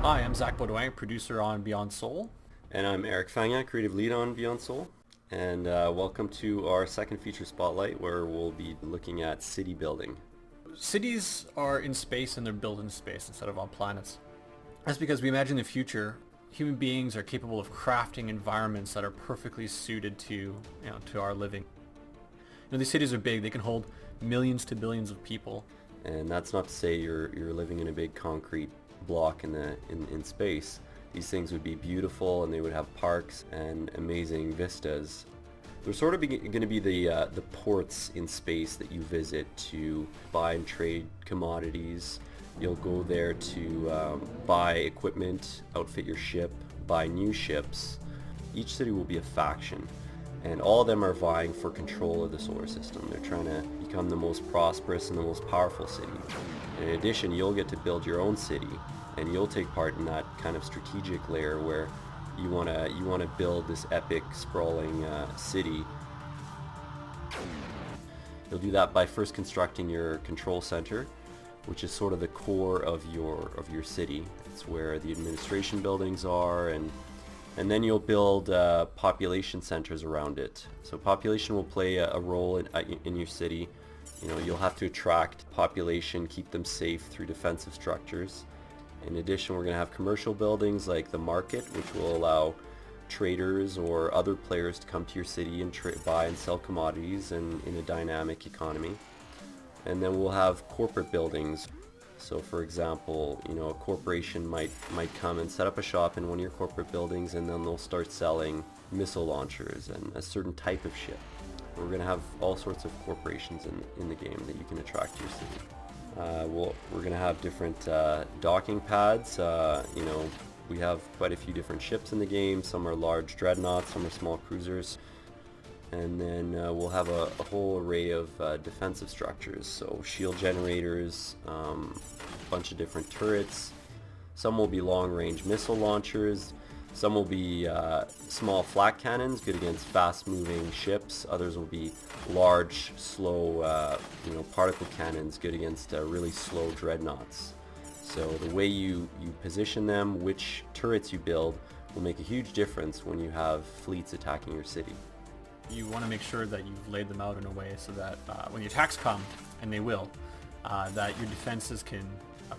Hi, I'm Zach Baudouin, producer on Beyond Soul. And I'm Eric Fagna, creative lead on Beyond Soul. And welcome to our second feature spotlight where we'll be looking at city building. Cities are in space and they're built in space instead of on planets. That's because we imagine the future, human beings are capable of crafting environments that are perfectly suited to our living. These cities are big. They can hold millions to billions of people. And that's not to say you're living in a big concrete block in space. These things would be beautiful and they would have parks and amazing vistas. They're sort of going to be the ports in space that you visit to buy and trade commodities. You'll go there to buy equipment, outfit your ship, buy new ships. Each city will be a faction, and all of them are vying for control of the solar system. They're trying to become the most prosperous and the most powerful city. In addition, you'll get to build your own city, and you'll take part in that kind of strategic layer where you want to build this epic, sprawling city. You'll do that by first constructing your control center, which is sort of the core of your city. It's where the administration buildings are, and then you'll build population centers around it. So population will play a role in your city. You'll have to attract population, keep them safe through defensive structures. In addition, we're going to have commercial buildings like the market, which will allow traders or other players to come to your city and buy and sell commodities in a dynamic economy. And then we'll have corporate buildings. So for example, a corporation might come and set up a shop in one of your corporate buildings, and then they'll start selling missile launchers and a certain type of ship. We're going to have all sorts of corporations in the game that you can attract to your city. We're going to have different docking pads. We have quite a few different ships in the game. Some are large dreadnoughts, some are small cruisers. And then we'll have a whole array of defensive structures. So shield generators, a bunch of different turrets. Some will be long-range missile launchers. Some will be small flak cannons, good against fast-moving ships. Others will be large, slow, particle cannons, good against really slow dreadnoughts. So the way you position them, which turrets you build, will make a huge difference when you have fleets attacking your city. You want to make sure that you've laid them out in a way so that when the attacks come, and they will, that your defenses can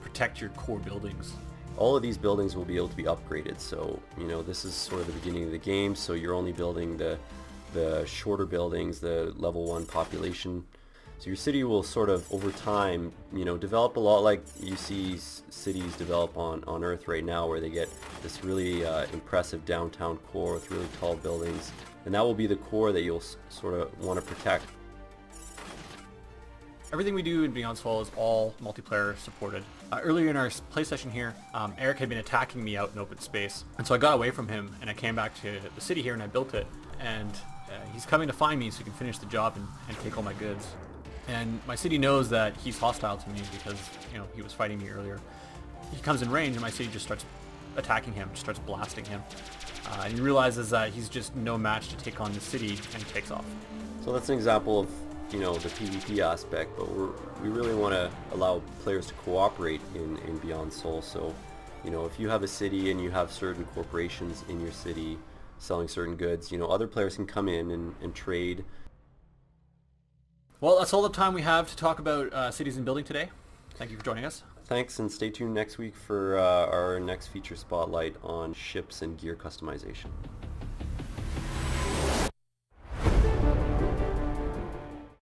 protect your core buildings. All of these buildings will be able to be upgraded, so this is sort of the beginning of the game, so you're only building the shorter buildings, the level 1 population. So your city will sort of over time develop a lot like you see cities develop on Earth right now, where they get this really impressive downtown core with really tall buildings, and that will be the core that you'll sort of want to protect. Everything we do in Beyond Soul is all multiplayer supported. Earlier in our play session here, Eric had been attacking me out in open space, and so I got away from him and I came back to the city here and I built it, and he's coming to find me so he can finish the job and take all my goods. And my city knows that he's hostile to me because he was fighting me earlier. He comes in range and my city just starts attacking him, just starts blasting him. And he realizes that he's just no match to take on the city, and he takes off. So that's an example of the PvP aspect, but we really want to allow players to cooperate in Beyond Soul. So if you have a city and you have certain corporations in your city selling certain goods, other players can come in and trade. Well, that's all the time we have to talk about cities and building today. Thank you for joining us. Thanks, and stay tuned next week for our next feature spotlight on ships and gear customization.